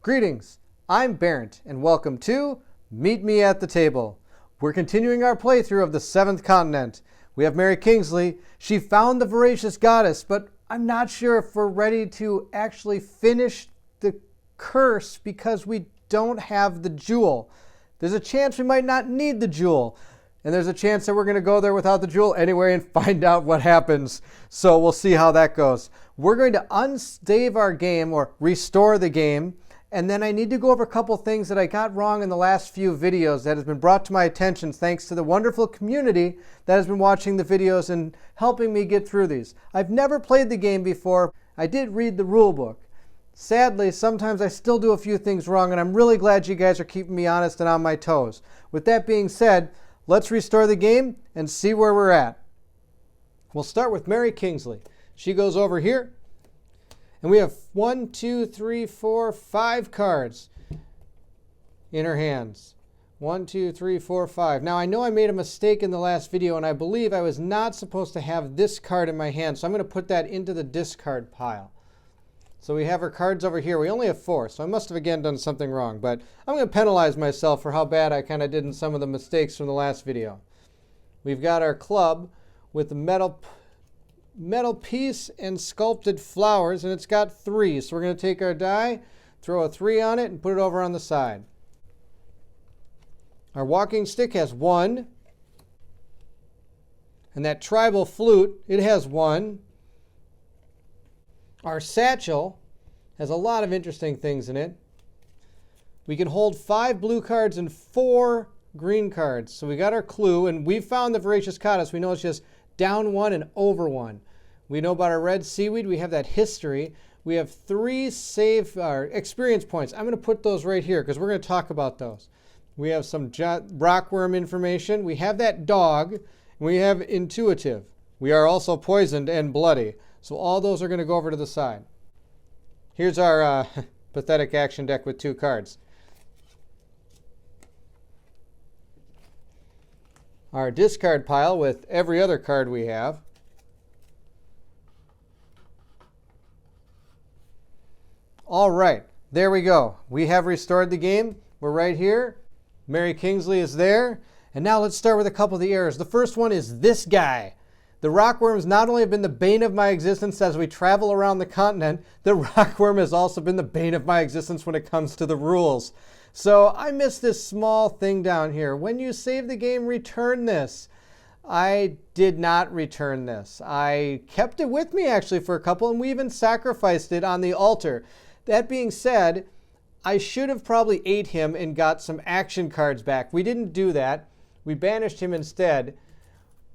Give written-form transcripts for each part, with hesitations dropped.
Greetings, I'm Barrett, and welcome to Meet Me at the Table. We're continuing our playthrough of the Seventh Continent. We have Mary Kingsley. She found the voracious goddess, but I'm not sure if we're ready to actually finish the curse because we don't have the jewel. There's a chance we might not need the jewel, and there's a chance that we're going to go there without the jewel anyway and find out what happens. So we'll see how that goes. We're going to unsave our game or restore the game. And then I need to go over a couple things that I got wrong in the last few videos that has been brought to my attention thanks to the wonderful community that has been watching the videos and helping me get through these. I've never played the game before. I did read the rule book. Sadly, sometimes I still do a few things wrong, and I'm really glad you guys are keeping me honest and on my toes. With that being said, let's restore the game and see where we're at. We'll start with Mary Kingsley. She goes over here. And we have 1, 2, 3, 4, 5 cards in her hands. 1, 2, 3, 4, 5. Now I know I made a mistake in the last video, and I believe I was not supposed to have this card in my hand. So I'm going to put that into the discard pile. So we have her cards over here. We only have 4, so I must have again done something wrong. But I'm going to penalize myself for how bad I kind of did in some of the mistakes from the last video. We've got our club with the metal piece and sculpted flowers, and it's got 3. So we're going to take our die, throw a 3 on it, and put it over on the side. Our walking stick has 1. And that tribal flute, it has 1. Our satchel has a lot of interesting things in it. We can hold 5 blue cards and 4 green cards. So we got our clue, and we found the voracious goddess. We know it's just down 1 and over 1. We know about our red seaweed. We have that history. We have 3 experience points. I'm going to put those right here because we're going to talk about those. We have some rockworm information. We have that dog. And we have intuitive. We are also poisoned and bloody. So all those are going to go over to the side. Here's our pathetic action deck with 2 cards. Our discard pile with every other card we have. All right, there we go. We have restored the game. We're right here. Mary Kingsley is there. And now let's start with a couple of the errors. The first one is this guy. The rockworms not only have been the bane of my existence as we travel around the continent, the rockworm has also been the bane of my existence when it comes to the rules. So I missed this small thing down here. When you save the game, return this. I did not return this. I kept it with me actually for a couple, and we even sacrificed it on the altar. That being said, I should have probably ate him and got some action cards back. We didn't do that. We banished him instead.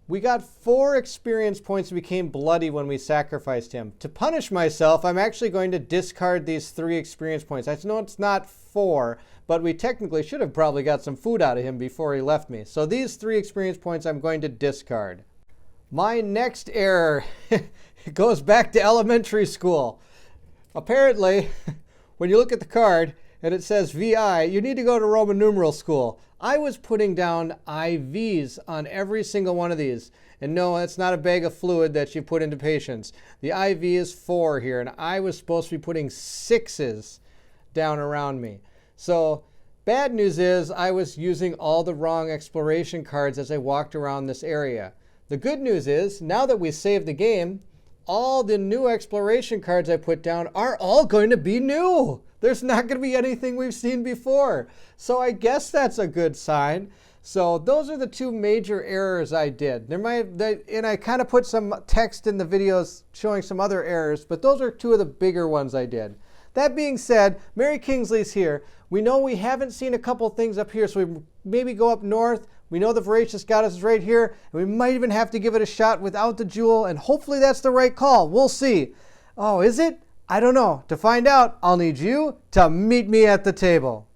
We got 4 experience points and became bloody when we sacrificed him. To punish myself, I'm actually going to discard these 3 experience points. I know it's not 4, but we technically should have probably got some food out of him before he left me. So these 3 experience points I'm going to discard. My next error goes back to elementary school. Apparently, when you look at the card and it says VI, you need to go to Roman numeral school. I was putting down IVs on every single one of these. And no, it's not a bag of fluid that you put into patients. The IV is 4 here, and I was supposed to be putting 6s down around me. So bad news is I was using all the wrong exploration cards as I walked around this area. The good news is now that we saved the game, all the new exploration cards I put down are all going to be new. There's not going to be anything we've seen before. So I guess that's a good sign. So those are the 2 major errors I did. And I kind of put some text in the videos showing some other errors, but those are 2 of the bigger ones I did. That being said, Mary Kingsley's here. We know we haven't seen a couple things up here, so we maybe go up north. We know the voracious goddess is right here, and we might even have to give it a shot without the jewel, and hopefully that's the right call. We'll see. Oh, is it? I don't know. To find out, I'll need you to meet me at the table.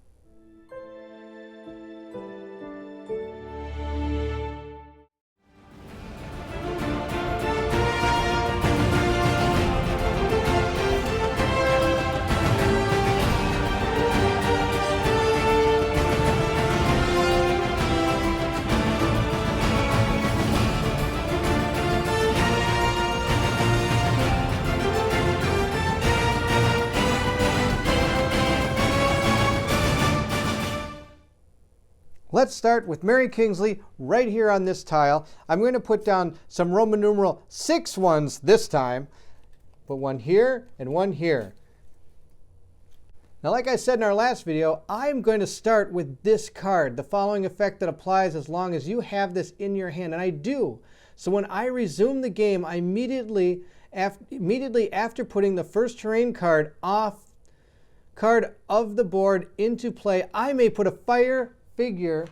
Let's start with Mary Kingsley right here on this tile. I'm going to put down some Roman numeral 6 ones this time. Put one here and one here. Now, like I said in our last video, I'm going to start with this card, the following effect that applies as long as you have this in your hand, and I do. So when I resume the game, I immediately after putting the first terrain card of the board into play, I may put a fire figure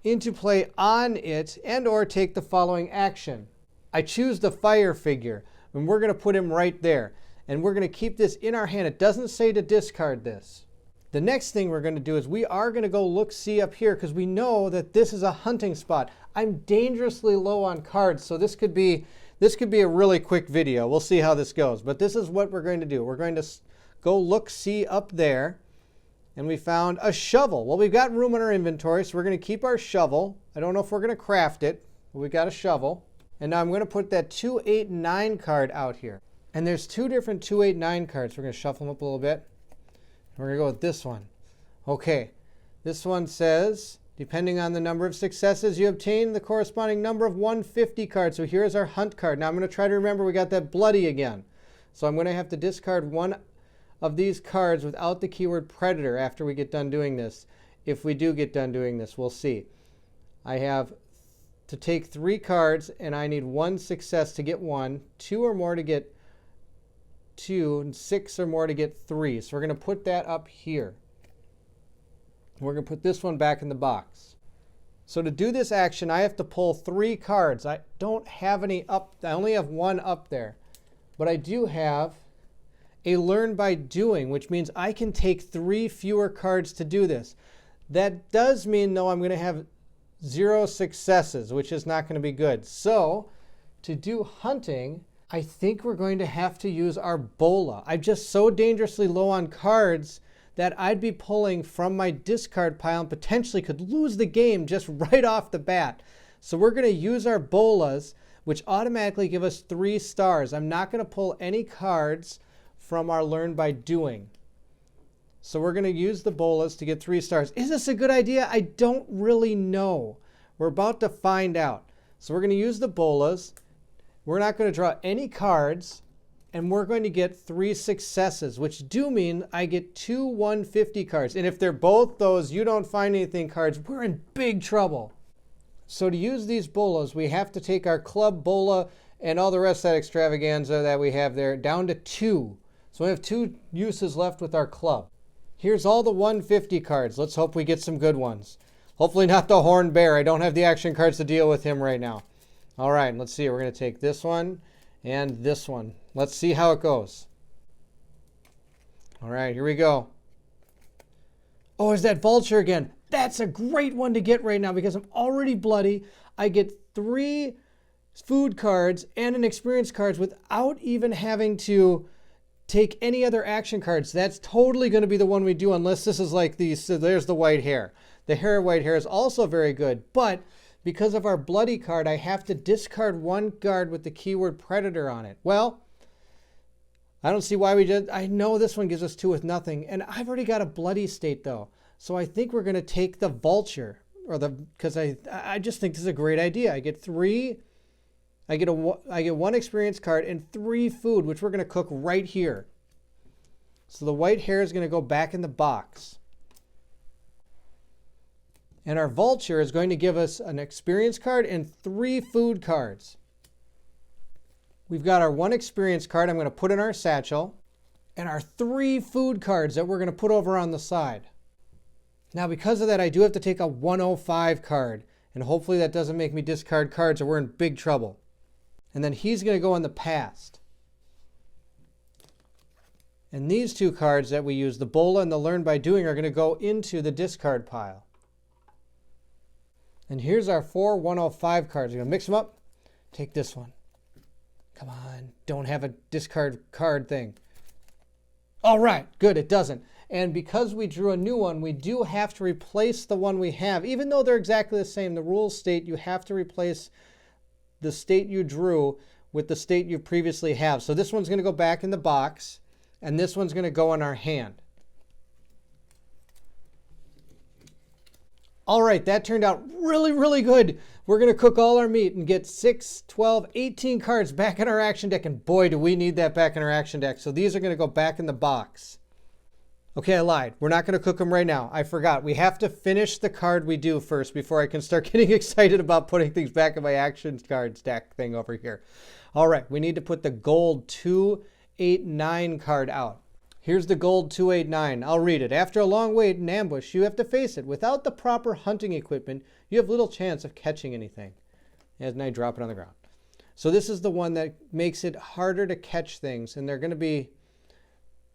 into play on it and or take the following action. I choose the fire figure, and we're going to put him right there. And we're going to keep this in our hand. It doesn't say to discard this. The next thing we're going to do is we are going to go look-see up here because we know that this is a hunting spot. I'm dangerously low on cards, so this could be a really quick video. We'll see how this goes. But this is what we're going to do. We're going to go look-see up there. And we found a shovel. Well, we've got room in our inventory, so we're going to keep our shovel. I don't know if we're going to craft it, but we got a shovel. And now I'm going to put that 2, 8, 9 card out here. And there's 2 different 2, 8, 9 cards. We're going to shuffle them up a little bit. We're going to go with this one. Okay, this one says, depending on the number of successes you obtain, the corresponding number of 150 cards. So here's our hunt card. Now I'm going to try to remember we got that bloody again. So I'm going to have to discard one of these cards without the keyword predator after we get done doing this. If we do get done doing this, we'll see. I have to take 3 cards, and I need 1 success to get 1, 2 or more to get 2, and 6 or more to get 3. So we're going to put that up here. We're going to put this one back in the box. So to do this action, I have to pull 3 cards. I don't have any up. I only have 1 up there. But I do have a learn by doing, which means I can take 3 fewer cards to do this. That does mean, though, I'm going to have 0 successes, which is not going to be good. So to do hunting, I think we're going to have to use our bola. I'm just so dangerously low on cards that I'd be pulling from my discard pile and potentially could lose the game just right off the bat. So we're going to use our bolas, which automatically give us 3 stars. I'm not going to pull any cards from our learn by doing. So we're going to use the bolas to get 3 stars. Is this a good idea? I don't really know. We're about to find out. So we're going to use the bolas. We're not going to draw any cards, and we're going to get 3 successes, which do mean I get 2 150 cards. And if they're both those, you don't find anything cards, we're in big trouble. So to use these bolas, we have to take our club bola and all the rest of that extravaganza that we have there down to 2. So we have 2 uses left with our club. Here's all the 150 cards. Let's hope we get some good ones. Hopefully not the horned bear. I don't have the action cards to deal with him right now. All right, let's see. We're going to take this one and this one. Let's see how it goes. All right, here we go. Oh, is that vulture again? That's a great one to get right now because I'm already bloody. I get 3 food cards and an experience cards without even having to take any other action cards. That's totally going to be the one we do unless this is like these. So there's the white hair. The white hair is also very good, but because of our bloody card, I have to discard 1 card with the keyword predator on it. Well, I don't see why we did. I know this one gives us 2 with nothing, and I've already got a bloody state though. So I think we're going to take the vulture, because I just think this is a great idea. I get 3. I get 1 experience card and 3 food, which we're going to cook right here. So the white hair is going to go back in the box. And our vulture is going to give us an experience card and 3 food cards. We've got our 1 experience card I'm going to put in our satchel, and our 3 food cards that we're going to put over on the side. Now because of that, I do have to take a 105 card, and hopefully that doesn't make me discard cards or we're in big trouble. And then he's going to go in the past. And these 2 cards that we use, the bola and the learn by doing, are going to go into the discard pile. And here's our 4 105 cards. We're going to mix them up. Take this one. Come on, don't have a discard card thing. All right, good, it doesn't. And because we drew a new one, we do have to replace the one we have. Even though they're exactly the same, the rules state you have to replace the state you drew with the state you previously have. So this one's going to go back in the box, and this one's going to go in our hand. All right, that turned out really, really good. We're going to cook all our meat and get 6, 12, 18 cards back in our action deck. And boy, do we need that back in our action deck. So these are going to go back in the box. Okay, I lied. We're not going to cook them right now. I forgot. We have to finish the card we do first before I can start getting excited about putting things back in my action cards deck thing over here. All right, we need to put the gold 289 card out. Here's the gold 289. I'll read it. After a long wait and ambush, you have to face it. Without the proper hunting equipment, you have little chance of catching anything. And I drop it on the ground. So this is the one that makes it harder to catch things. And they're going to be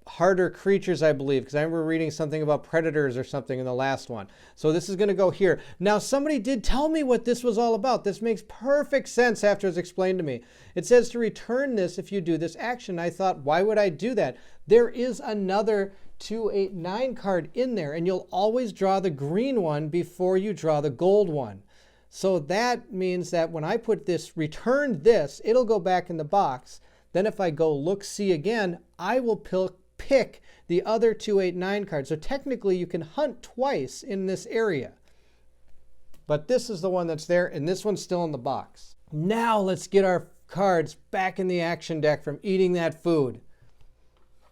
harder creatures, I believe, because I remember reading something about predators or something in the last one. So this is going to go here. Now, somebody did tell me what this was all about. This makes perfect sense after it's explained to me. It says to return this if you do this action. I thought, why would I do that? There is another 289 card in there, and you'll always draw the green one before you draw the gold one. So that means that when I put this, return this, it'll go back in the box. Then if I go look, see again, I will pick the other 289 card. So technically you can hunt twice in this area. But this is the one that's there, and this one's still in the box. Now let's get our cards back in the action deck from eating that food.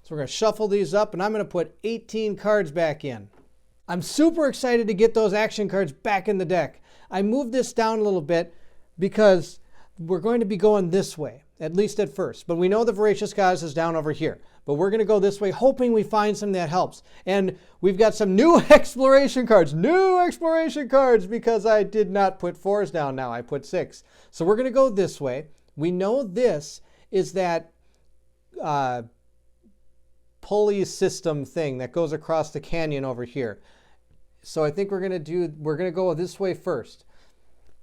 So we're going to shuffle these up, and I'm going to put 18 cards back in. I'm super excited to get those action cards back in the deck. I moved this down a little bit because we're going to be going this way, at least at first. But we know the Voracious Goddess is down over here. But we're going to go this way, hoping we find something that helps. And we've got some new exploration cards. New exploration cards, because I did not put 4s down now. I put 6. So we're going to go this way. We know this is that pulley system thing that goes across the canyon over here. So I think we're going to go this way first.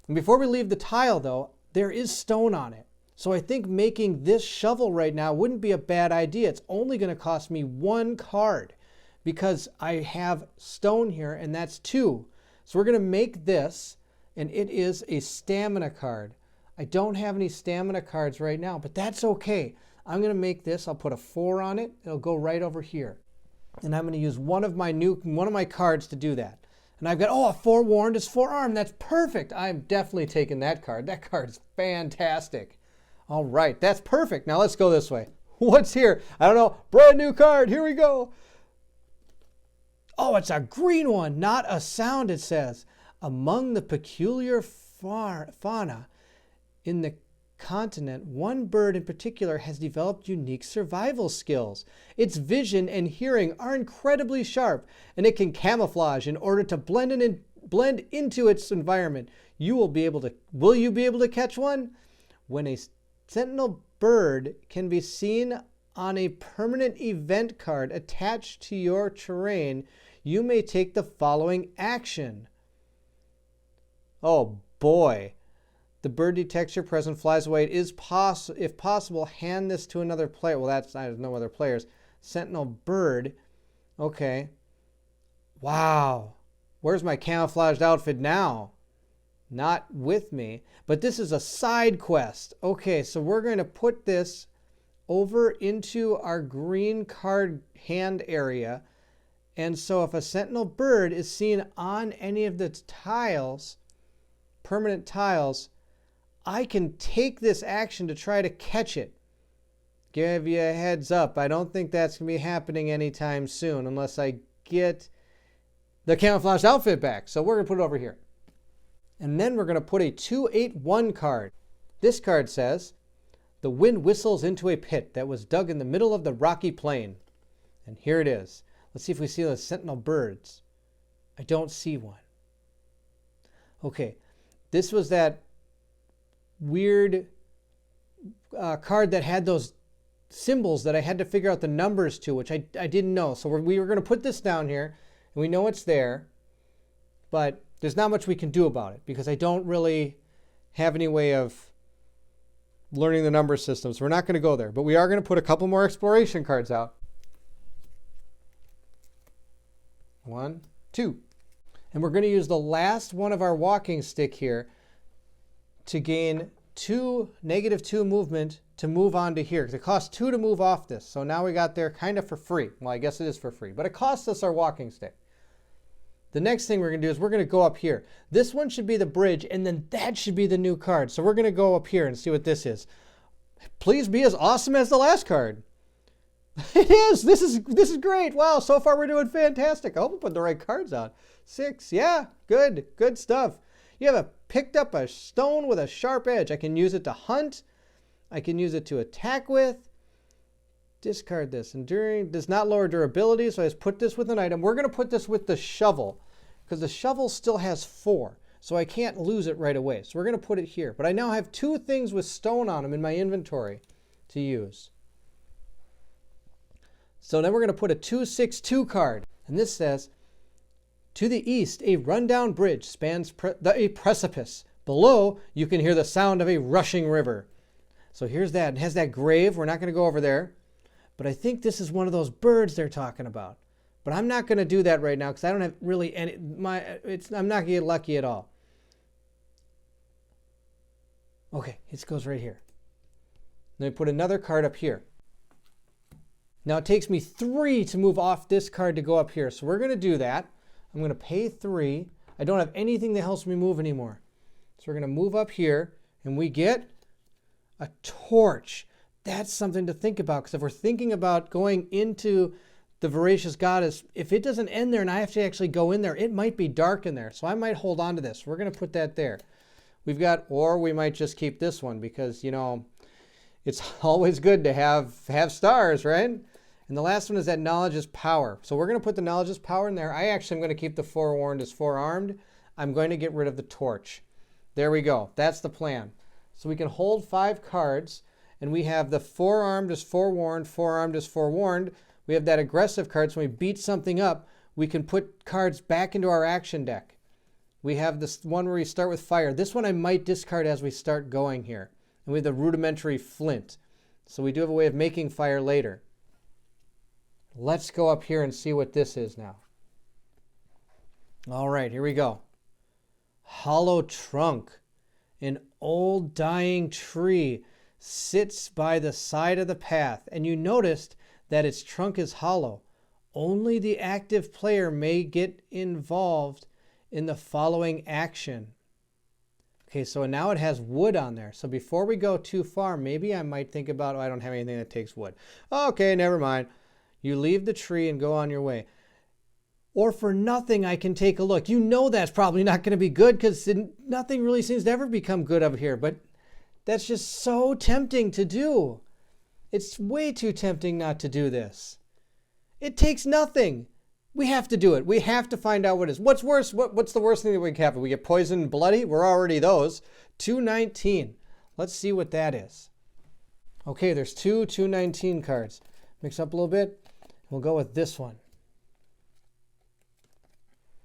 And before we leave the tile, though, there is stone on it. So I think making this shovel right now wouldn't be a bad idea. It's only going to cost me 1 card because I have stone here, and that's 2. So we're going to make this, and it is a stamina card. I don't have any stamina cards right now, but that's okay. I'm going to make this. I'll put a 4 on it. It'll go right over here. And I'm going to use one of my cards to do that. And I've got, a forewarned is forearmed. That's perfect. I'm definitely taking that card. That card is fantastic. All right, that's perfect. Now let's go this way. What's here? I don't know. Brand new card. Here we go. Oh, it's a green one. Not a sound, it says. Among the peculiar fauna in the continent, one bird in particular has developed unique survival skills. Its vision and hearing are incredibly sharp, and it can camouflage in order to blend into its environment. Will you be able to catch one? When a sentinel bird can be seen on a permanent event card attached to your terrain, you may take the following action. Oh boy. The bird detects your presence, flies away. If possible, hand this to another player. Well, there's no other players. Sentinel bird. Okay. Wow. Where's my camouflaged outfit now? Not with me. But this is a side quest. Okay, so we're going to put this over into our green card hand area. And so if a sentinel bird is seen on any of the tiles, permanent tiles, I can take this action to try to catch it. Give you a heads up. I don't think that's going to be happening anytime soon unless I get the camouflaged outfit back. So we're going to put it over here. And then we're going to put a 281 card. This card says, the wind whistles into a pit that was dug in the middle of the rocky plain. And here it is. Let's see if we see the sentinel birds. I don't see one. Okay, this was that weird card that had those symbols that I had to figure out the numbers to, which I didn't know. So we were going to put this down here, and we know it's there, but there's not much we can do about it because I don't really have any way of learning the number system. So we're not going to go there, but we are going to put a couple more exploration cards out. 1, 2. And we're going to use the last one of our walking stick here to gain -2 movement to move on to here. Because it costs 2 to move off this. So now we got there kind of for free. Well, I guess it is for free, but it costs us our walking stick. The next thing we're going to do is we're going to go up here. This one should be the bridge, and then that should be the new card. So we're going to go up here and see what this is. Please be as awesome as the last card. It is. This is great. Wow, so far we're doing fantastic. I hope we put the right cards out. 6. Yeah, good. Good stuff. You have picked up a stone with a sharp edge. I can use it to hunt. I can use it to attack with. Discard this. Enduring does not lower durability, so I just put this with an item. We're going to put this with the shovel because the shovel still has 4, so I can't lose it right away. So we're going to put it here. But I now have 2 things with stone on them in my inventory to use. So then we're going to put a 2/6/2 card. And this says, to the east, a rundown bridge spans a precipice. Below, you can hear the sound of a rushing river. So here's that. It has that grave. We're not going to go over there. But I think this is one of those birds they're talking about. But I'm not going to do that right now because I don't have really any. I'm not going to get lucky at all. Okay, it goes right here. Then I put another card up here. Now it takes me 3 to move off this card to go up here. So we're going to do that. I'm going to pay 3. I don't have anything that helps me move anymore. So we're going to move up here and we get a torch. That's something to think about because if we're thinking about going into the Voracious Goddess, if it doesn't end there and I have to actually go in there, it might be dark in there. So I might hold on to this. We're going to put that there. We've got, or we might just keep this one because, you know, it's always good to have stars, right? And the last one is that knowledge is power. So we're going to put the knowledge is power in there. I actually am going to keep the forewarned as forearmed. I'm going to get rid of the torch. There we go. That's the plan. So we can hold 5 cards, and we have the forearmed as forewarned, forearmed as forewarned. We have that aggressive card, so when we beat something up, we can put cards back into our action deck. We have this one where we start with fire. This one I might discard as we start going here. And we have the rudimentary flint. So we do have a way of making fire later. Let's go up here and see what this is now. All right, here we go. Hollow trunk. An old dying tree sits by the side of the path. And you noticed that its trunk is hollow. Only the active player may get involved in the following action. Okay, so now it has wood on there. So before we go too far, maybe I might think about, oh, I don't have anything that takes wood. Okay, never mind. You leave the tree and go on your way. Or for nothing, I can take a look. You know that's probably not going to be good because nothing really seems to ever become good up here. But that's just so tempting to do. It's way too tempting not to do this. It takes nothing. We have to do it. We have to find out what it is. What's worse? What's the worst thing that we can have? We get poisoned and bloody? We're already those. 219. Let's see what that is. Okay, there's 219 cards. Mix up a little bit. We'll go with this one.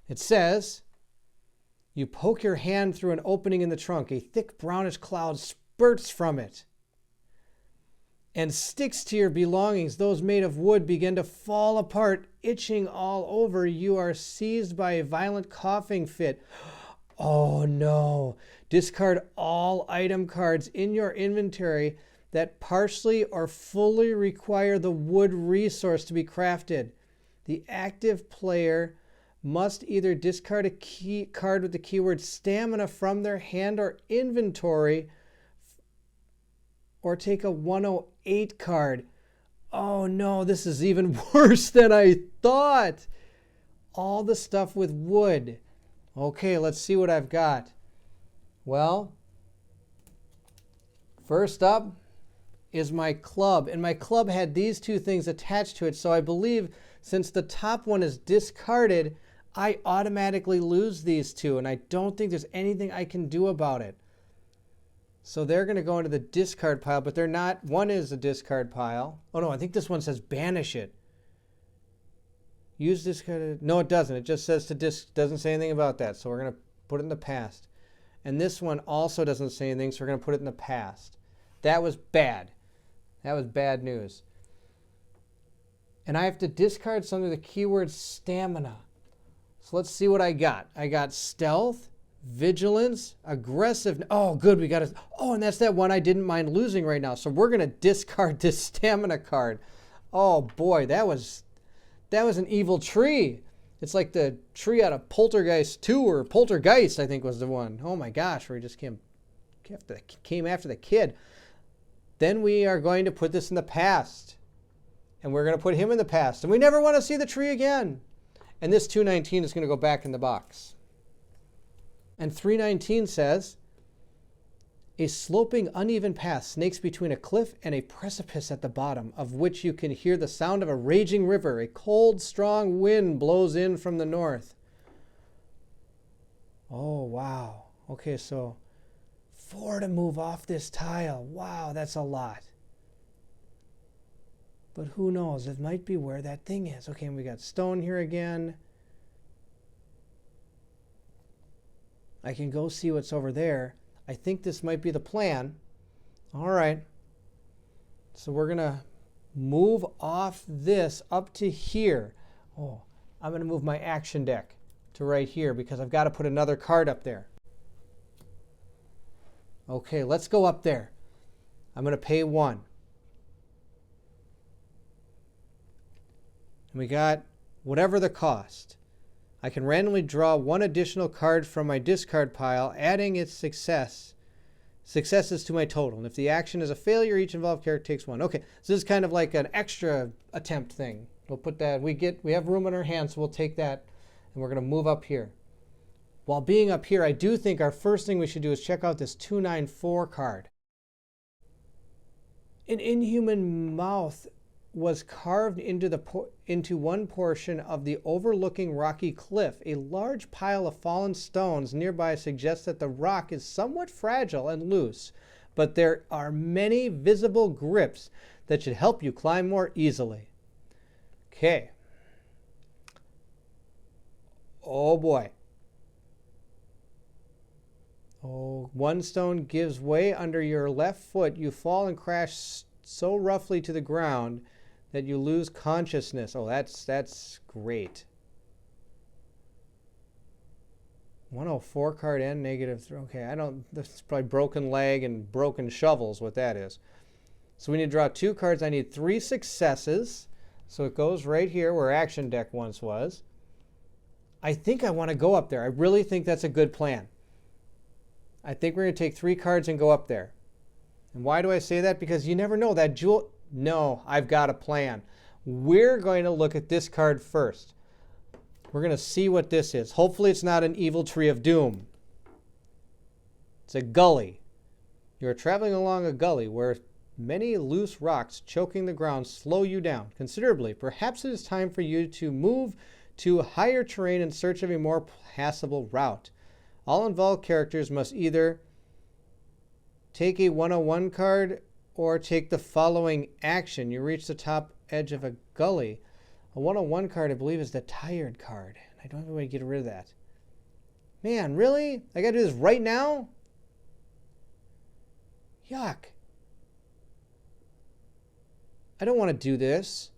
It says, you poke your hand through an opening in the trunk. A thick brownish cloud spurts from it and sticks to your belongings. Those made of wood begin to fall apart, itching all over. You are seized by a violent coughing fit. Oh no. Discard all item cards in your inventory that partially or fully require the wood resource to be crafted. The active player must either discard a key card with the keyword stamina from their hand or inventory, or take a 108 card. Oh no, this is even worse than I thought. All the stuff with wood. Okay, let's see what I've got. Well, first up is my club. And my club had these 2 things attached to it. So I believe since the top one is discarded, I automatically lose these 2. And I don't think there's anything I can do about it. So they're going to go into the discard pile, but they're not. One is a discard pile. Oh no, I think this one says banish it. Use discarded. No, it doesn't. It just says to doesn't say anything about that. So we're going to put it in the past. And this one also doesn't say anything, so we're going to put it in the past. That was bad. That was bad news. And I have to discard something with the keyword stamina. So let's see what I got. I got stealth, vigilance, aggressive. Oh, good. We got it. Oh, and that's that one I didn't mind losing right now. So we're going to discard this stamina card. Oh boy, that was an evil tree. It's like the tree out of Poltergeist 2, or Poltergeist, I think was the one. Oh my gosh, where he just came after the kid. Then we are going to put this in the past. And we're going to put him in the past. And we never want to see the tree again. And this 219 is going to go back in the box. And 319 says, a sloping, uneven path snakes between a cliff and a precipice at the bottom, of which you can hear the sound of a raging river. A cold, strong wind blows in from the north. Oh, wow. Okay, so 4 to move off this tile. Wow, that's a lot. But who knows? It might be where that thing is. Okay, and we got stone here again. I can go see what's over there. I think this might be the plan. All right. So we're going to move off this up to here. Oh, I'm going to move my action deck to right here because I've got to put another card up there. Okay, let's go up there. I'm going to pay 1. And we got whatever the cost. I can randomly draw 1 additional card from my discard pile, adding its successes to my total. And if the action is a failure, each involved character takes 1. Okay, so this is kind of like an extra attempt thing. We'll put that, we have room in our hands, so we'll take that, and we're going to move up here. While being up here, I do think our first thing we should do is check out this 294 card. An inhuman mouth was carved into one portion of the overlooking rocky cliff. A large pile of fallen stones nearby suggests that the rock is somewhat fragile and loose, but there are many visible grips that should help you climb more easily. Okay. Oh boy. Oh, 1 stone gives way under your left foot. You fall and crash so roughly to the ground that you lose consciousness. Oh, that's great. 104 card and -3. Okay, that's probably broken leg and broken shovels, what that is. So we need to draw 2 cards. I need 3 successes. So it goes right here where action deck once was. I think I want to go up there. I really think that's a good plan. I think we're going to take 3 cards and go up there. And why do I say that? Because you never know. That jewel... No, I've got a plan. We're going to look at this card first. We're going to see what this is. Hopefully it's not an evil tree of doom. It's a gully. You're traveling along a gully where many loose rocks choking the ground slow you down considerably. Perhaps it is time for you to move to higher terrain in search of a more passable route. All involved characters must either take a 101 card or take the following action. You reach the top edge of a gully. A 101 card, I believe, is the tired card. I don't have a way to get rid of that. Man, really? I got to do this right now? Yuck. I don't want to do this.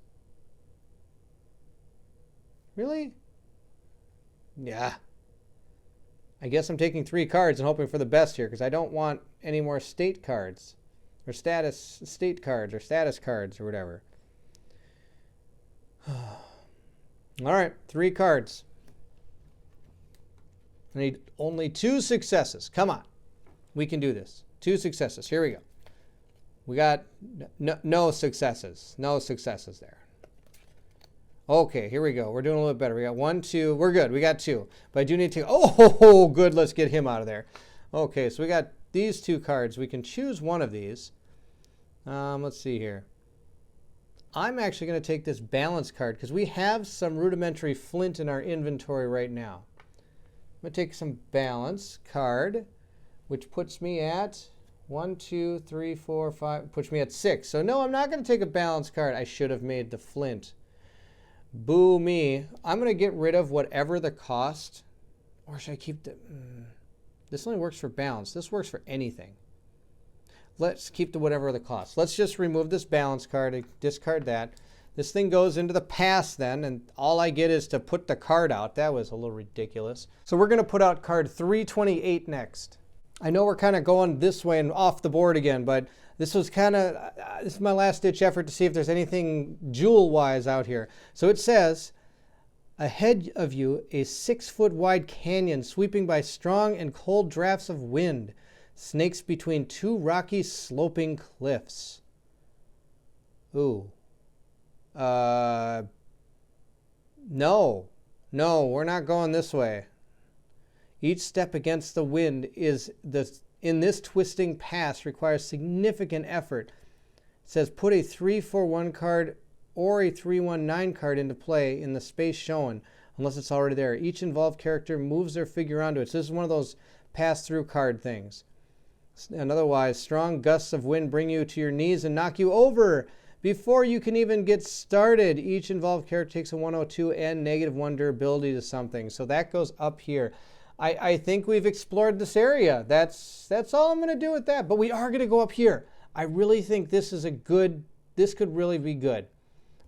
Really? Yeah. I guess I'm taking 3 cards and hoping for the best here because I don't want any more state cards. Or state cards or status cards or whatever. All right, 3 cards. I need only 2 successes. Come on. We can do this. 2 successes. Here we go. We got no successes. No successes there. Okay, here we go. We're doing a little bit better. We got 1, 2. We're good. We got 2. But I do need to... Oh, good. Let's get him out of there. Okay, so we got these 2 cards. We can choose one of these. Let's see here. I'm actually going to take this balance card because we have some rudimentary flint in our inventory right now. I'm going to take some balance card, which puts me at 1, 2, 3, 4, 5, puts me at 6. So no, I'm not going to take a balance card. I should have made the flint. Boo me. I'm going to get rid of whatever the cost. Or should I keep the... This only works for balance. This works for anything. Let's keep the whatever the cost. Let's just remove this balance card and discard that. This thing goes into the past then, and all I get is to put the card out. That was a little ridiculous. So we're going to put out card 328 next. I know we're kind of going this way and off the board again, but this was kind of, this is my last ditch effort to see if there's anything jewel-wise out here. So it says, Ahead of you, a 6-foot wide canyon sweeping by strong and cold drafts of wind, snakes between two rocky sloping cliffs. Ooh. No. No, we're not going this way. Each step against the wind in this twisting pass requires significant effort. It says put a 3-4-1 card or a 3-1-9 card into play in the space shown, unless it's already there. Each involved character moves their figure onto it. So this is one of those pass-through card things. And otherwise, strong gusts of wind bring you to your knees and knock you over. Before you can even get started, each involved character takes a 102 and -1 durability to something. So that goes up here. I think we've explored this area. That's all I'm going to do with that. But we are going to go up here. I really think this could really be good.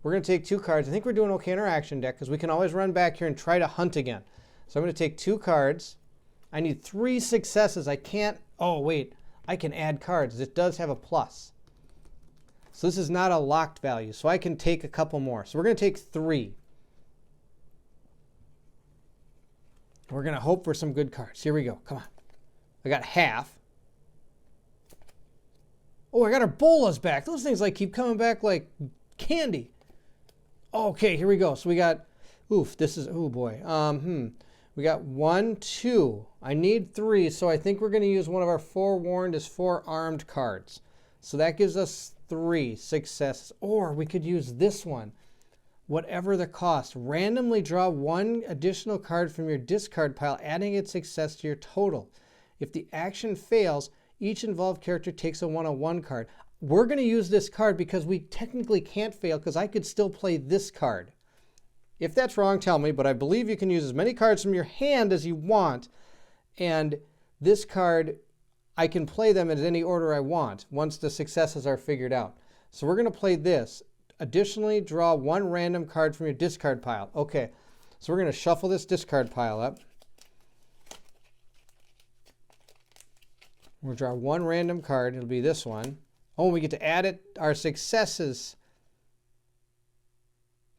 We're going to take 2 cards. I think we're doing okay in our action deck because we can always run back here and try to hunt again. So I'm going to take 2 cards. I need 3 successes. I can't, oh wait, I can add cards. It does have a plus. So this is not a locked value. So I can take a couple more. So we're going to take 3. We're going to hope for some good cards. Here we go. Come on. I got half. Oh, I got our bolas back. Those things like keep coming back like candy. Okay, here we go. So we got, this is, oh boy. We got 1, 2. I need 3, so I think we're going to use one of our forewarned as 4 armed cards. So that gives us 3 successes. Or we could use this one. Whatever the cost, randomly draw 1 additional card from your discard pile, adding its success to your total. If the action fails, each involved character takes a 1/1 card. We're going to use this card because we technically can't fail because I could still play this card. If that's wrong, tell me, but I believe you can use as many cards from your hand as you want. And this card, I can play them in any order I want once the successes are figured out. So we're going to play this. Additionally, draw 1 random card from your discard pile. Okay, so we're going to shuffle this discard pile up. We'll draw 1 random card. It'll be this one. Oh, we get to add our successes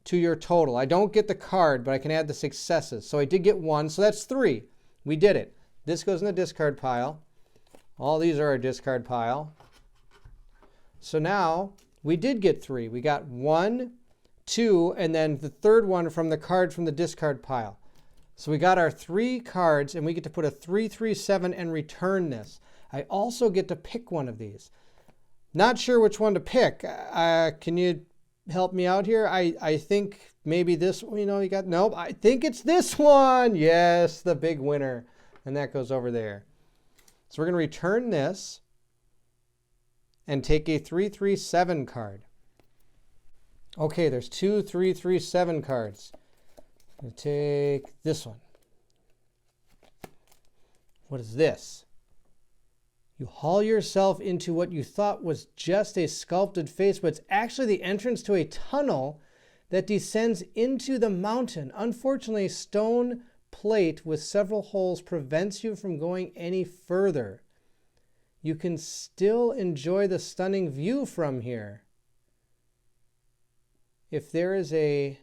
to your total. I don't get the card, but I can add the successes. So I did get 1, so that's 3. We did it. This goes in the discard pile. All these are our discard pile. So now we did get 3. We got 1, 2, and then the third one from the card from the discard pile. So we got our 3 cards, and we get to put a 3/3/7 and return this. I also get to pick one of these. Not sure which one to pick. Can you help me out here? I think maybe this, you got, nope, I think it's this one. Yes, the big winner. And that goes over there. So we're going to return this and take a 3/3/7 card. Okay, there's 2 3/3/7 cards. I'm going to take this one. What is this? You haul yourself into what you thought was just a sculpted face, but it's actually the entrance to a tunnel that descends into the mountain. Unfortunately, a stone plate with several holes prevents you from going any further. You can still enjoy the stunning view from here. If there is a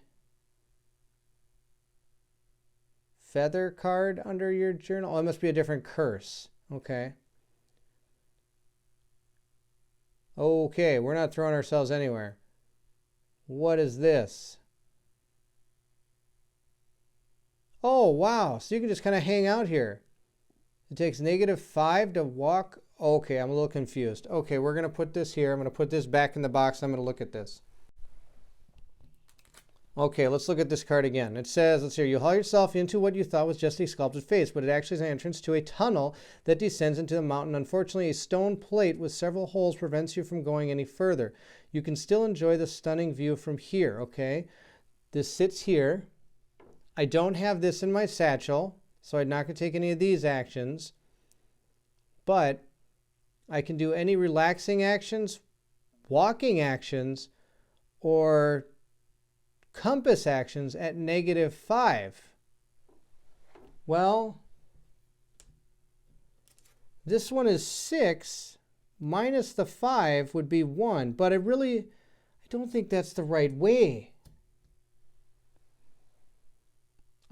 feather card under your journal, it must be a different curse. Okay. Okay, we're not throwing ourselves anywhere. What is this? Oh, wow. So you can just kind of hang out here. It takes -5 to walk. Okay, I'm a little confused. Okay, we're going to put this here. I'm going to put this back in the box. I'm going to look at this. Okay, let's look at this card again. It says, let's see, you haul yourself into what you thought was just a sculpted face, but it actually is an entrance to a tunnel that descends into the mountain. Unfortunately, a stone plate with several holes prevents you from going any further. You can still enjoy the stunning view from here, okay? This sits here. I don't have this in my satchel, so I'm not going to take any of these actions, but I can do any relaxing actions, walking actions, or compass actions at -5. Well, this one is 6 minus the 5 would be 1, but I don't think that's the right way.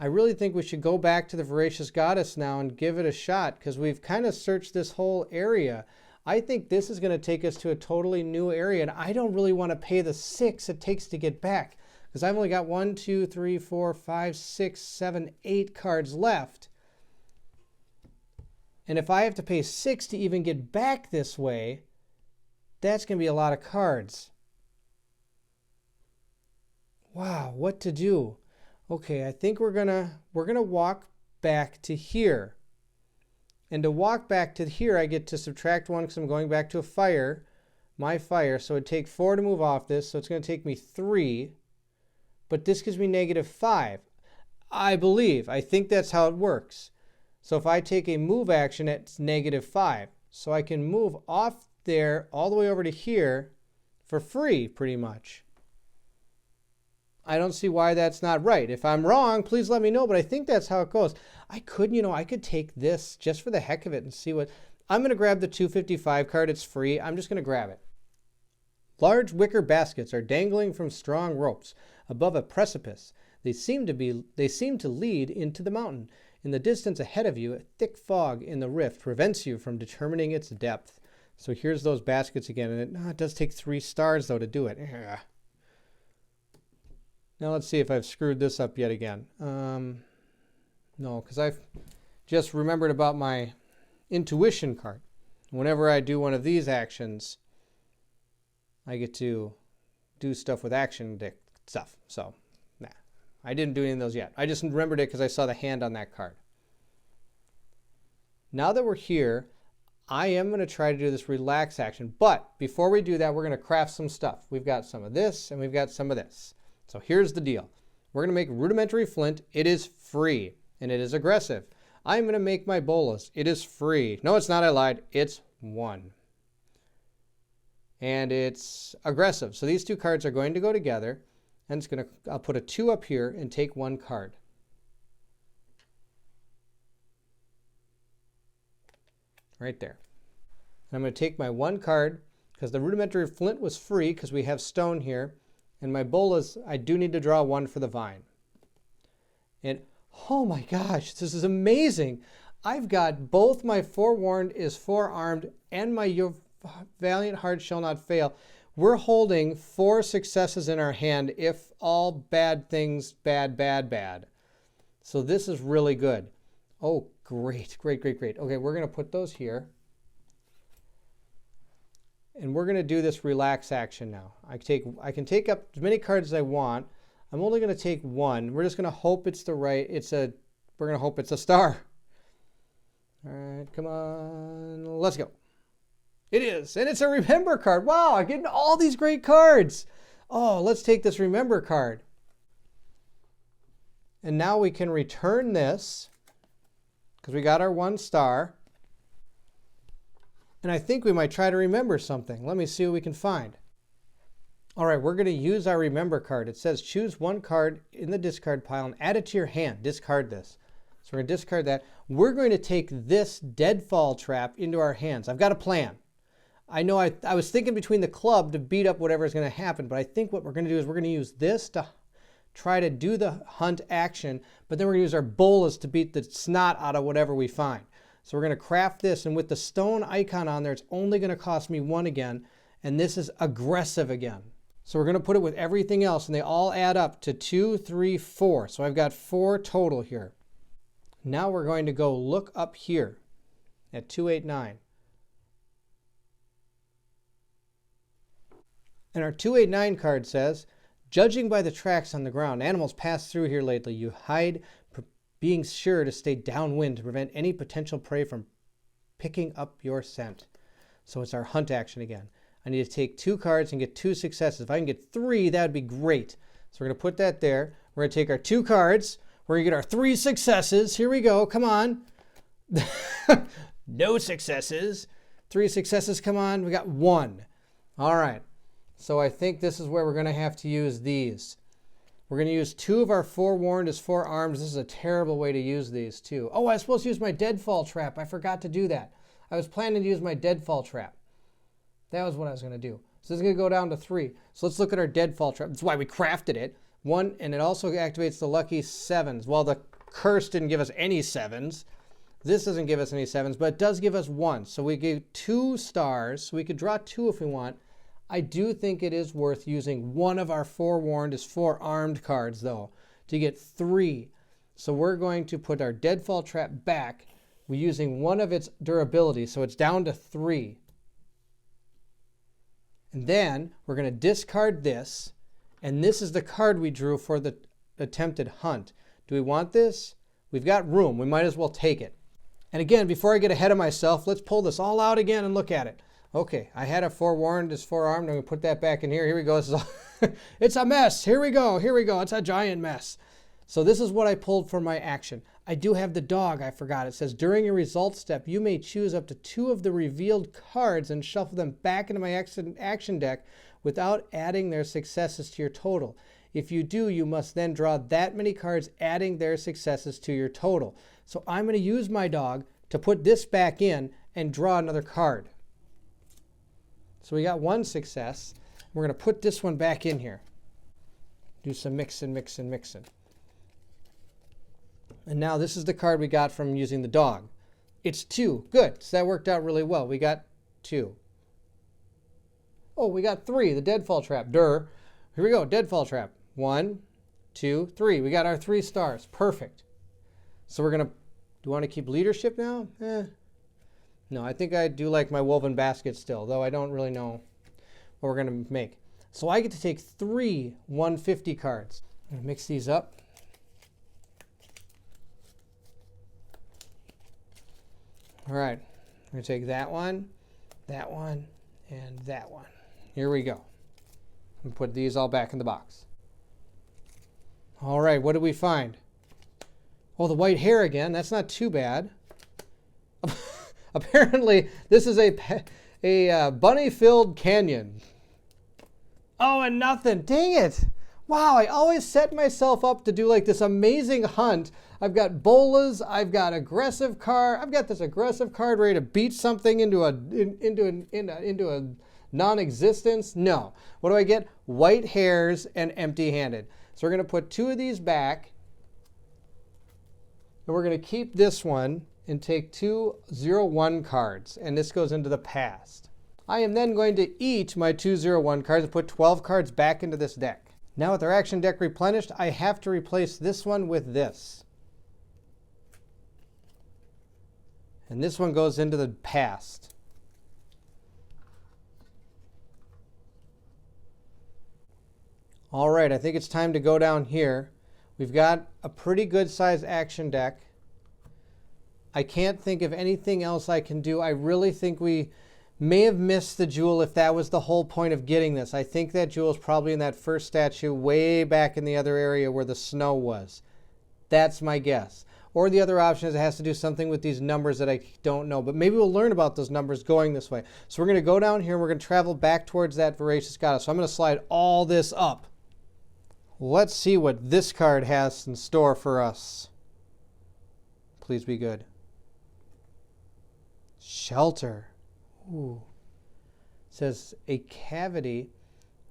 I really think we should go back to the Voracious Goddess now and give it a shot, because we've kind of searched this whole area. I think this is going to take us to a totally new area, and I don't really want to pay the 6 it takes to get back, because I've only got 1, 2, 3, 4, 5, 6, 7, 8 cards left. And if I have to pay 6 to even get back this way, that's going to be a lot of cards. Wow, what to do? Okay, I think we're gonna walk back to here. And to walk back to here, I get to subtract 1 because I'm going back to a fire, my fire. So it'd take 4 to move off this, so it's going to take me 3. But this gives me -5. I think that's how it works. So if I take a move action, it's -5. So I can move off there all the way over to here for free, pretty much. I don't see why that's not right. If I'm wrong, please let me know, but I think that's how it goes. I could take this just for the heck of it and see what... I'm going to grab the 255 card. It's free. I'm just going to grab it. Large wicker baskets are dangling from strong ropes above a precipice. They seem to lead into the mountain. In the distance ahead of you, a thick fog in the rift prevents you from determining its depth. So here's those baskets again, and it does take 3 stars, though, to do it. Now let's see if I've screwed this up yet again. No, because I've just remembered about my intuition card. Whenever I do one of these actions, I get to do stuff with action stuff. So, nah, I didn't do any of those yet. I just remembered it because I saw the hand on that card. Now that we're here, I am going to try to do this relax action. But before we do that, we're going to craft some stuff. We've got some of this and we've got some of this. So here's the deal. We're going to make rudimentary flint. It is free and it is aggressive. I'm going to make my bolas. It is free. No, it's not. I lied. It's 1. And it's aggressive. So these 2 cards are going to go together. And I'll put a 2 up here and take 1 card. Right there. And I'm going to take my 1 card because the rudimentary flint was free because we have stone here. And my bolas, I do need to draw 1 for the vine. And oh my gosh, this is amazing. I've got both my forewarned is forearmed and my your valiant heart shall not fail. We're holding 4 successes in our hand if all bad things, bad. So this is really good. Oh, great. Okay, we're going to put those here. And we're going to do this relax action now. I can take up as many cards as I want. I'm only going to take 1. We're just going to hope it's the right. We're going to hope it's a star. All right, come on. Let's go. It is. And it's a remember card. Wow, I'm getting all these great cards. Oh, let's take this remember card. And now we can return this because we got our 1 star. And I think we might try to remember something. Let me see what we can find. All right, we're going to use our remember card. It says choose 1 card in the discard pile and add it to your hand. Discard this. So we're going to discard that. We're going to take this deadfall trap into our hands. I've got a plan. I know I was thinking between the club to beat up whatever is going to happen, but I think what we're going to do is we're going to use this to try to do the hunt action, but then we're going to use our bolas to beat the snot out of whatever we find. So we're going to craft this, and with the stone icon on there, it's only going to cost me 1 again, and this is aggressive again. So we're going to put it with everything else, and they all add up to 2, 3, 4. So I've got 4 total here. Now we're going to go look up here at 289. And our 289 card says, judging by the tracks on the ground, animals pass through here lately. You hide, being sure to stay downwind to prevent any potential prey from picking up your scent. So it's our hunt action again. I need to take 2 cards and get 2 successes. If I can get 3, that would be great. So we're going to put that there. We're going to take our 2 cards. We're going to get our 3 successes. Here we go. Come on. No successes. 3 successes. Come on. We got 1. All right. So I think this is where we're going to have to use these. We're going to use 2 of our forewarned as forearms. This is a terrible way to use these too. Oh, I was supposed to use my deadfall trap. I forgot to do that. I was planning to use my deadfall trap. That was what I was going to do. So this is going to go down to 3. So let's look at our deadfall trap. That's why we crafted it. 1, and it also activates the lucky 7s. Well, the curse didn't give us any 7s. This doesn't give us any 7s, but it does give us 1. So we gave 2 stars. So we could draw 2 if we want. I do think it is worth using one of our forewarned is 4 armed cards, though, to get 3. So we're going to put our Deadfall Trap back. We're using one of its durability, so it's down to 3. And then we're going to discard this, and this is the card we drew for the attempted hunt. Do we want this? We've got room. We might as well take it. And again, before I get ahead of myself, let's pull this all out again and look at it. Okay, I had a forewarned is 4-armed. I'm going to put that back in here. Here we go. It's a mess. Here we go. Here we go. It's a giant mess. So this is what I pulled for my action. I do have the dog. I forgot. It says, during a result step, you may choose up to 2 of the revealed cards and shuffle them back into my action deck without adding their successes to your total. If you do, you must then draw that many cards, adding their successes to your total. So I'm going to use my dog to put this back in and draw another card. So we got 1 success. We're going to put this one back in here. Do some mixing. And now this is the card we got from using the dog. It's 2. Good. So that worked out really well. We got 2. Oh, we got 3. The Deadfall Trap. Here we go. Deadfall Trap. 1, 2, 3. We got our 3 stars. Perfect. So we're going to, do you want to keep leadership now? No, I think I do like my woven basket still, though I don't really know what we're going to make. So I get to take 3 150 cards. I'm going to mix these up. All right. I'm going to take that one, and that one. Here we go. And put these all back in the box. All right, what did we find? Oh, the white hair again. That's not too bad. Apparently, this is a bunny-filled canyon. Oh, and nothing. Dang it. Wow, I always set myself up to do like this amazing hunt. I've got bolas. I've got aggressive card. I've got this aggressive card ready to beat something into a non-existence. No. What do I get? White hairs and empty-handed. So we're going to put 2 of these back. And we're going to keep this one and take 2 0-1 cards. And this goes into the past. I am then going to eat my 2 0-1 cards and put 12 cards back into this deck. Now with our action deck replenished, I have to replace this one with this. And this one goes into the past. All right, I think it's time to go down here. We've got a pretty good sized action deck. I can't think of anything else I can do. I really think we may have missed the jewel if that was the whole point of getting this. I think that jewel is probably in that first statue way back in the other area where the snow was. That's my guess. Or the other option is it has to do something with these numbers that I don't know. But maybe we'll learn about those numbers going this way. So we're going to go down here and we're going to travel back towards that Voracious Goddess. So I'm going to slide all this up. Let's see what this card has in store for us. Please be good. Shelter. Ooh. It says a cavity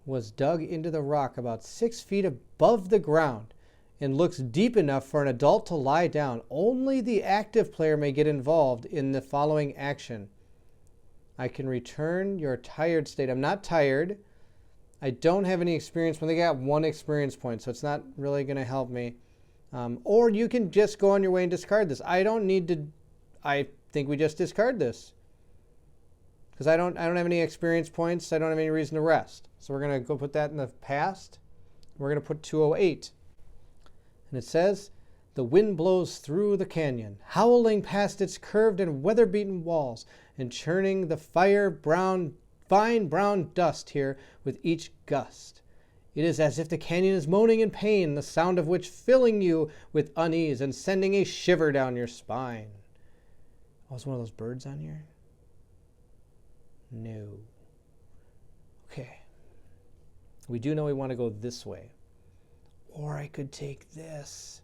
was dug into the rock about 6 feet above the ground and looks deep enough for an adult to lie down. Only the active player may get involved in the following action. I can return your tired state. I'm not tired. I don't have any experience. When they got 1 experience point, so it's not really going to help me. Or you can just go on your way and discard this. I don't need to. I think we just discard this because I don't have any experience points. I don't have any reason to rest. So we're going to go put that in the past. We're going to put 208. And it says, the wind blows through the canyon, howling past its curved and weather-beaten walls, and churning the fine brown dust here with each gust. It is as if the canyon is moaning in pain, the sound of which filling you with unease and sending a shiver down your spine. Oh, is one of those birds on here? No. Okay. We do know we want to go this way. Or I could take this.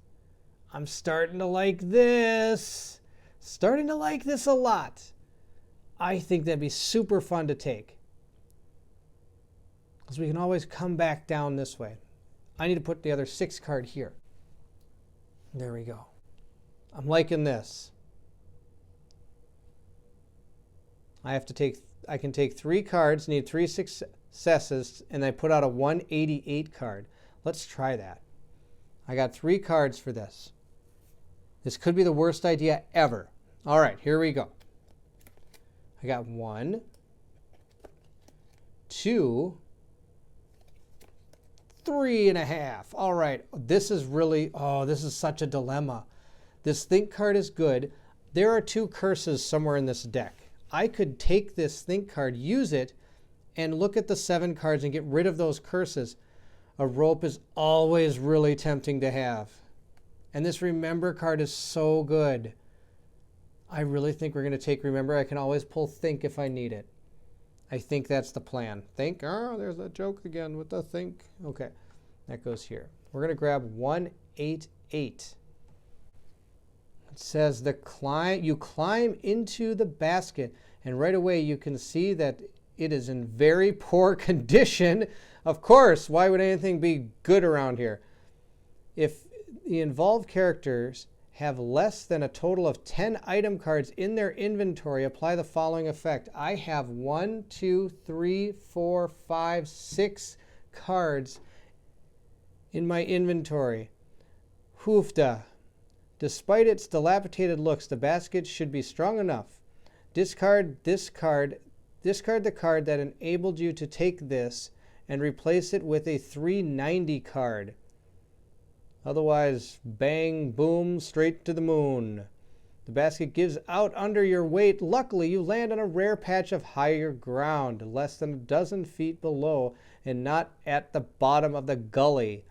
I'm starting to like this. Starting to like this a lot. I think that'd be super fun to take. Because we can always come back down this way. I need to put the other 6 card here. There we go. I'm liking this. I can take 3 cards, need 3 successes, and I put out a 188 card. Let's try that. I got 3 cards for this. This could be the worst idea ever. All right, here we go. I got 1, 2, 3.5. All right, this is really, this is such a dilemma. This think card is good. There are 2 curses somewhere in this deck. I could take this think card, use it, and look at the 7 cards and get rid of those curses. A rope is always really tempting to have. And this remember card is so good. I really think we're going to take remember. I can always pull think if I need it. I think that's the plan. Think, there's that joke again with the think. Okay, that goes here. We're going to grab 188. It says you climb into the basket, and right away you can see that it is in very poor condition. Of course, why would anything be good around here? If the involved characters have less than a total of 10 item cards in their inventory, apply the following effect. I have 1, 2, 3, 4, 5, 6 cards in my inventory. Hoofda. Despite its dilapidated looks, the basket should be strong enough. Discard this card. Discard the card that enabled you to take this and replace it with a 390 card. Otherwise, bang, boom, straight to the moon. The basket gives out under your weight. Luckily, you land on a rare patch of higher ground, less than a dozen feet below, and not at the bottom of the gully.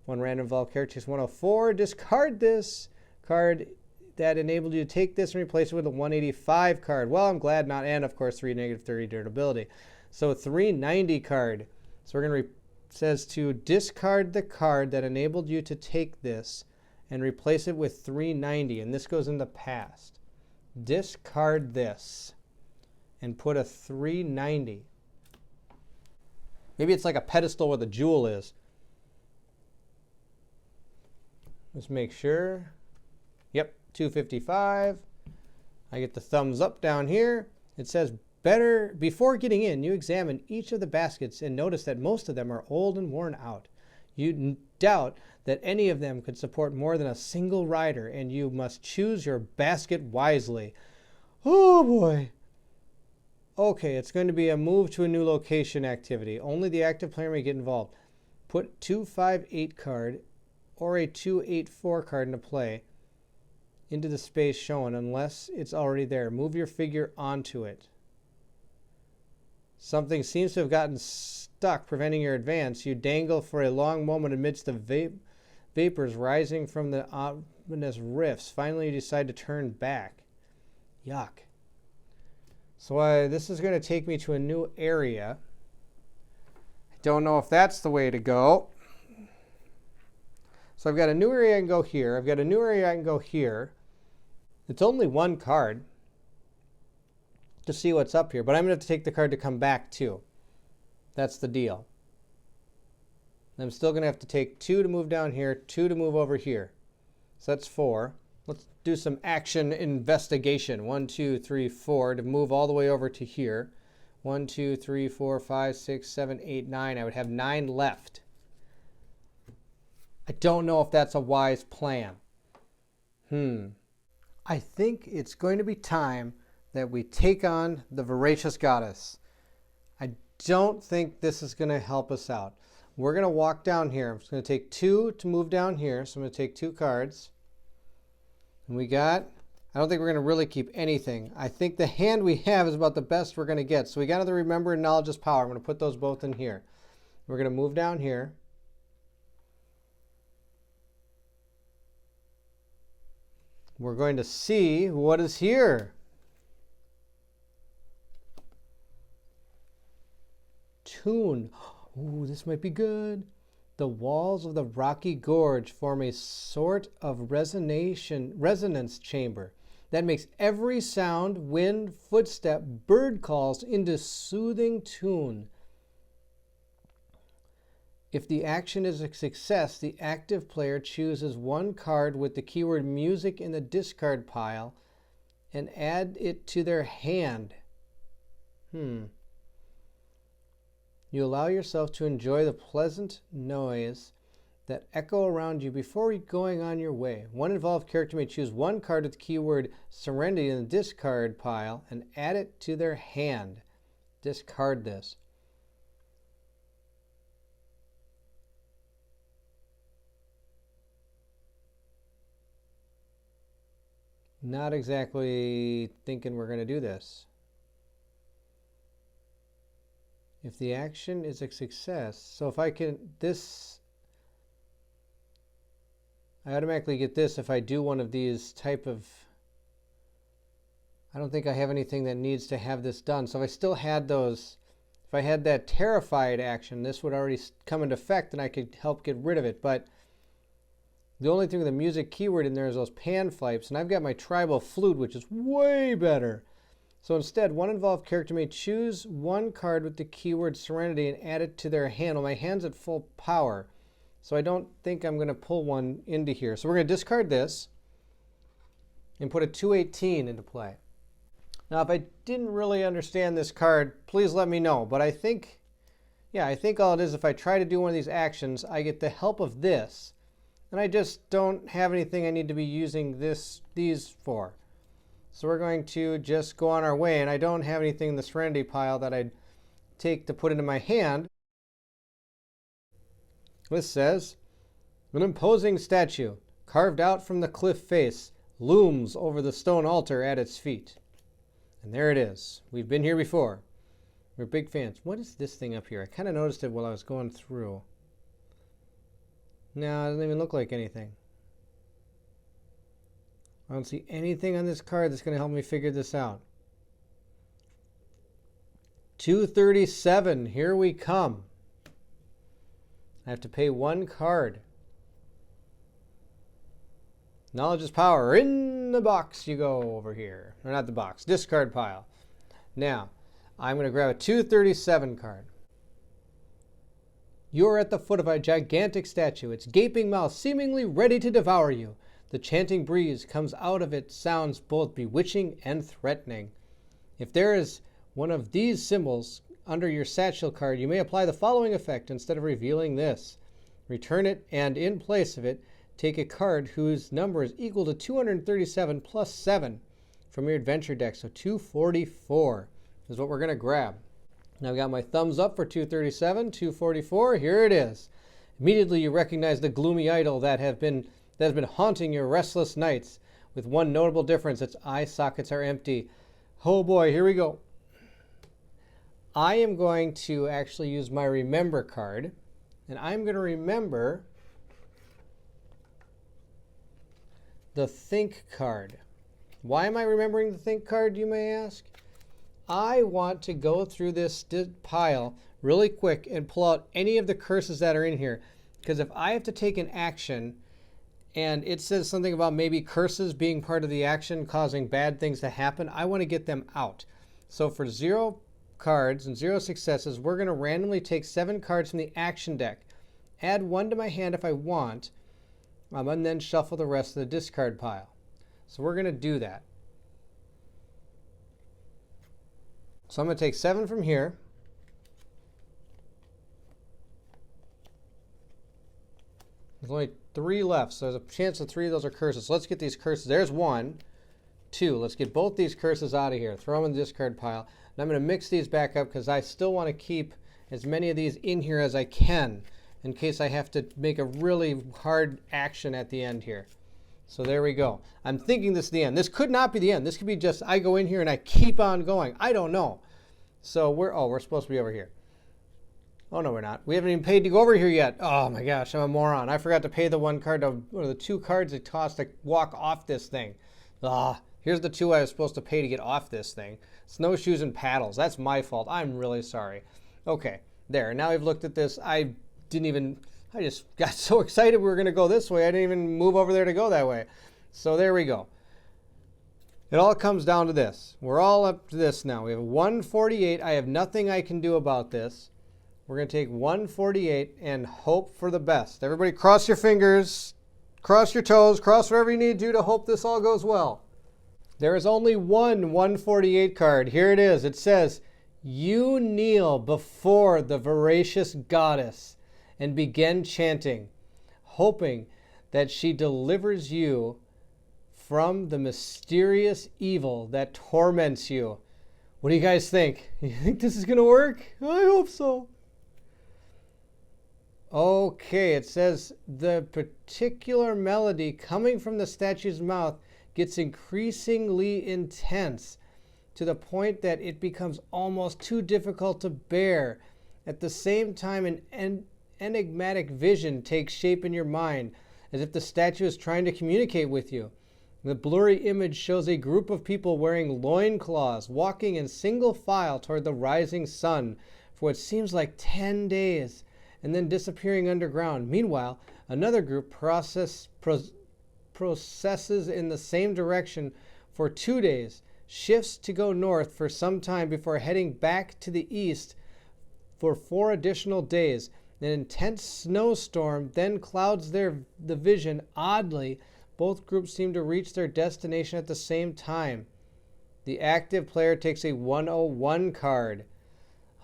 One random involved character is 104. Discard this card that enabled you to take this and replace it with a 185 card. Well, I'm glad not, and of course 3 negative 30 durability. So 390 card. So we're going to says to discard the card that enabled you to take this and replace it with 390, and this goes in the past. Discard this and put a 390. Maybe it's like a pedestal where the jewel is. Let's make sure. Yep, 255. I get the thumbs up down here. It says before getting in, you examine each of the baskets and notice that most of them are old and worn out. You doubt that any of them could support more than a single rider, and you must choose your basket wisely. Oh boy. Okay, it's going to be a move to a new location activity. Only the active player may get involved. Put 258 card or a 284 card into play into the space shown unless it's already there. Move your figure onto it. Something seems to have gotten stuck, preventing your advance. You dangle for a long moment amidst the vapors rising from the ominous rifts. Finally, you decide to turn back. Yuck. So this is going to take me to a new area. I don't know if that's the way to go. So I've got a new area I can go here. I've got a new area I can go here. It's only 1 card to see what's up here, but I'm going to have to take the card to come back to. That's the deal. I'm still going to have to take 2 to move down here, 2 to move over here. So that's 4. Let's do some action investigation. 1, 2, 3, 4 to move all the way over to here. 1, 2, 3, 4, 5, 6, 7, 8, 9. I would have 9 left. I don't know if that's a wise plan. I think it's going to be time that we take on the voracious goddess. I don't think this is going to help us out. We're going to walk down here. I'm just going to take 2 to move down here. So I'm going to take 2 cards. And I don't think we're going to really keep anything. I think the hand we have is about the best we're going to get. So we got another remember and knowledge is power. I'm going to put those both in here. We're going to move down here. We're going to see what is here. Tune. Ooh, this might be good. The walls of the rocky gorge form a sort of resonance chamber that makes every sound, wind, footstep, bird calls into soothing tune. If the action is a success, the active player chooses one card with the keyword music in the discard pile and add it to their hand. You allow yourself to enjoy the pleasant noise that echo around you before going on your way. One involved character may choose one card with the keyword Serenity in the discard pile and add it to their hand. Discard this. Not exactly thinking we're going to do this. If the action is a success, so if I can, I automatically get this if I do one of these type of, I don't think I have anything that needs to have this done. So if I still had those, if I had that terrified action, this would already come into effect and I could help get rid of it. But the only thing with the music keyword in there is those pan flipes, and I've got my tribal flute, which is way better. So instead, one involved character may choose one card with the keyword Serenity and add it to their hand. Well, my hand's at full power, so I don't think I'm going to pull one into here. So we're going to discard this and put a 218 into play. Now, if I didn't really understand this card, please let me know. But I think, yeah, I think all it is, if I try to do one of these actions, I get the help of this. And I just don't have anything I need to be using these for. So we're going to just go on our way, and I don't have anything in the Serenity pile that I'd take to put into my hand. This says, an imposing statue, carved out from the cliff face, looms over the stone altar at its feet. And there it is. We've been here before. We're big fans. What is this thing up here? I kind of noticed it while I was going through. No, it doesn't even look like anything. I don't see anything on this card that's going to help me figure this out. 237, here we come. I have to pay one card. Knowledge is power. In the box you go over here. Or not the box, discard pile. Now, I'm going to grab a 237 card. You're at the foot of a gigantic statue, its gaping mouth seemingly ready to devour you. The chanting breeze comes out of it sounds both bewitching and threatening. If there is one of these symbols under your satchel card, you may apply the following effect instead of revealing this. Return it, and in place of it, take a card whose number is equal to 237 plus 7 from your adventure deck. So 244 is what we're going to grab. Now I've got my thumbs up for 237, 244. Here it is. Immediately you recognize the gloomy idol that has been haunting your restless nights, with one notable difference: its eye sockets are empty. Oh boy, here we go. I am going to actually use my remember card, and I'm going to remember the think card. Why am I remembering the think card, you may ask? I want to go through this pile really quick and pull out any of the curses that are in here. Because if I have to take an action and it says something about maybe curses being part of the action causing bad things to happen, I want to get them out. So for 0 cards and 0 successes, we're going to randomly take 7 cards from the action deck, add 1 to my hand if I want, and then shuffle the rest of the discard pile. So we're going to do that. So I'm going to take 7 from here. There's only 3 left, so there's a chance that 3 of those are curses. So let's get these curses. There's 1, 2. Let's get both these curses out of here. Throw them in the discard pile. And I'm going to mix these back up because I still want to keep as many of these in here as I can in case I have to make a really hard action at the end here. So there we go. I'm thinking this is the end. This could not be the end. This could be just I go in here and I keep on going. I don't know. So we're supposed to be over here. Oh, no, we're not. We haven't even paid to go over here yet. Oh, my gosh, I'm a moron. I forgot to pay the 1 card, or the 2 cards it cost to walk off this thing. Here's the 2 I was supposed to pay to get off this thing. Snowshoes and paddles. That's my fault. I'm really sorry. Okay, there. Now I've looked at this. I just got so excited we were going to go this way. I didn't even move over there to go that way. So there we go. It all comes down to this. We're all up to this now. We have 148. I have nothing I can do about this. We're going to take 148 and hope for the best. Everybody cross your fingers, cross your toes, cross whatever you need to do to hope this all goes well. There is only one 148 card. Here it is. It says, "You kneel before the voracious goddess and begin chanting, hoping that she delivers you from the mysterious evil that torments you." What do you guys think? You think this is going to work? I hope so. Okay, it says the particular melody coming from the statue's mouth gets increasingly intense to the point that it becomes almost too difficult to bear. At the same time, an enigmatic vision takes shape in your mind, as if the statue is trying to communicate with you. The blurry image shows a group of people wearing loincloths, walking in single file toward the rising sun for what seems like 10 days, and then disappearing underground. Meanwhile, another group processes in the same direction for 2 days, shifts to go north for some time before heading back to the east for 4 additional days. An intense snowstorm then clouds the vision. Oddly, both groups seem to reach their destination at the same time. The active player takes a 101 card.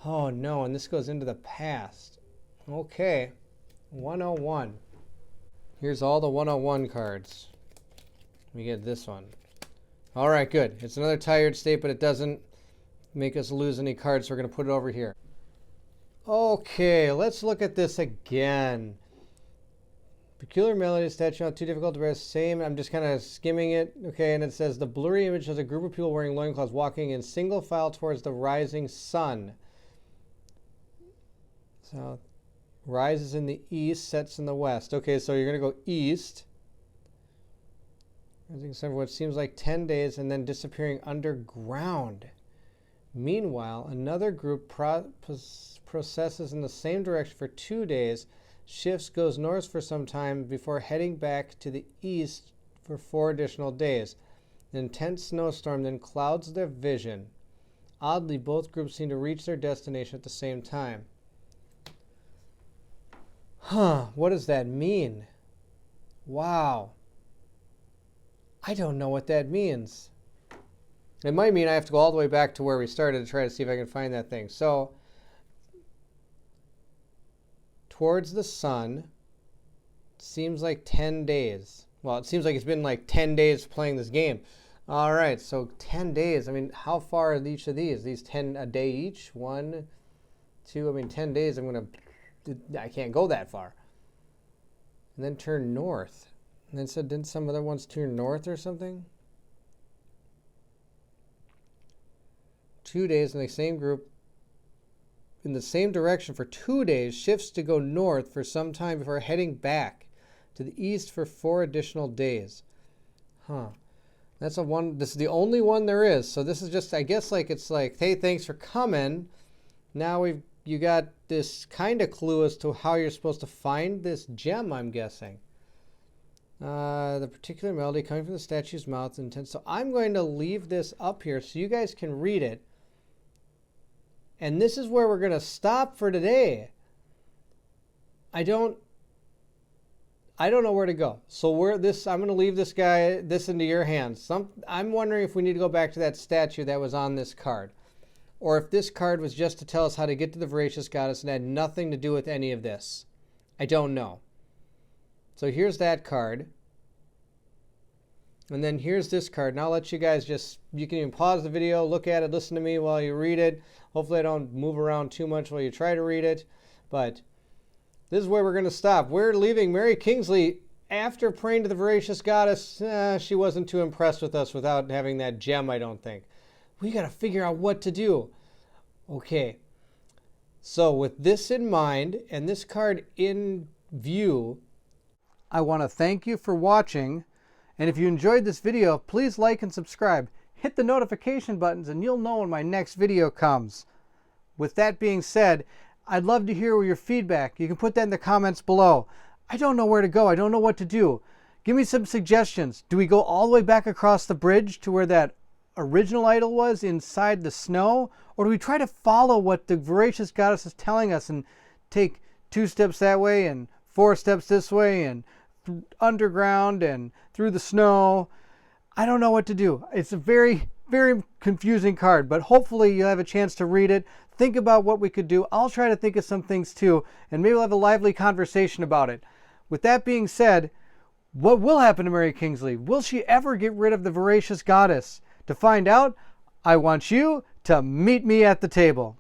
Oh no, and this goes into the past. Okay, 101. Here's all the 101 cards. Let me get this one. All right, good. It's another tired state, but it doesn't make us lose any cards, so we're going to put it over here. Okay, let's look at this again. Peculiar melody, statue not too difficult to bear. Same, I'm just kind of skimming it. Okay, and it says the blurry image shows a group of people wearing loincloths walking in single file towards the rising sun. So, rises in the east, sets in the west. Okay, so you're going to go east. Rising sun for what seems like 10 days and then disappearing underground. Meanwhile, another group processes in the same direction for 2 days, shifts, goes north for some time before heading back to the east for 4 additional days. An intense snowstorm then clouds their vision. Oddly, both groups seem to reach their destination at the same time. What does that mean? Wow. I don't know what that means. It might mean I have to go all the way back to where we started to try to see if I can find that thing. So, towards the sun, seems like 10 days. Well, it seems like it's been like 10 days playing this game. All right, so 10 days. I mean, how far are each of these? These 10 a day each? 1, 2, I mean, 10 days, I can't go that far. And then turn north. And then said, didn't some other ones turn north or something? 2 days in the same group, in the same direction for 2 days, shifts to go north for some time before heading back to the east for 4 additional days. That's this is the only one there is. So this is just, I guess, like it's like, hey, thanks for coming. Now you got this kind of clue as to how you're supposed to find this gem, I'm guessing. The particular melody coming from the statue's mouth intense. So I'm going to leave this up here so you guys can read it. And this is where we're going to stop for today. I don't know where to go. So I'm going to leave this into your hands. I'm wondering if we need to go back to that statue that was on this card. Or if this card was just to tell us how to get to the voracious goddess and had nothing to do with any of this. I don't know. So here's that card. And then here's this card. And I'll let you guys you can even pause the video, look at it, listen to me while you read it. Hopefully I don't move around too much while you try to read it. But this is where we're going to stop. We're leaving Mary Kingsley after praying to the voracious goddess. She wasn't too impressed with us without having that gem, I don't think. We got to figure out what to do. Okay. So with this in mind and this card in view, I want to thank you for watching. And if you enjoyed this video, please like and subscribe. Hit the notification buttons and you'll know when my next video comes. With that being said, I'd love to hear your feedback. You can put that in the comments below. I don't know where to go. I don't know what to do. Give me some suggestions. Do we go all the way back across the bridge to where that original idol was inside the snow? Or do we try to follow what the voracious goddess is telling us and take 2 steps that way and 4 steps this way and underground and through the snow? I don't know what to do. It's a very, very confusing card, but hopefully you'll have a chance to read it. Think about what we could do. I'll try to think of some things too, and maybe we'll have a lively conversation about it. With that being said, what will happen to Mary Kingsley? Will she ever get rid of the voracious goddess? To find out, I want you to meet me at the table.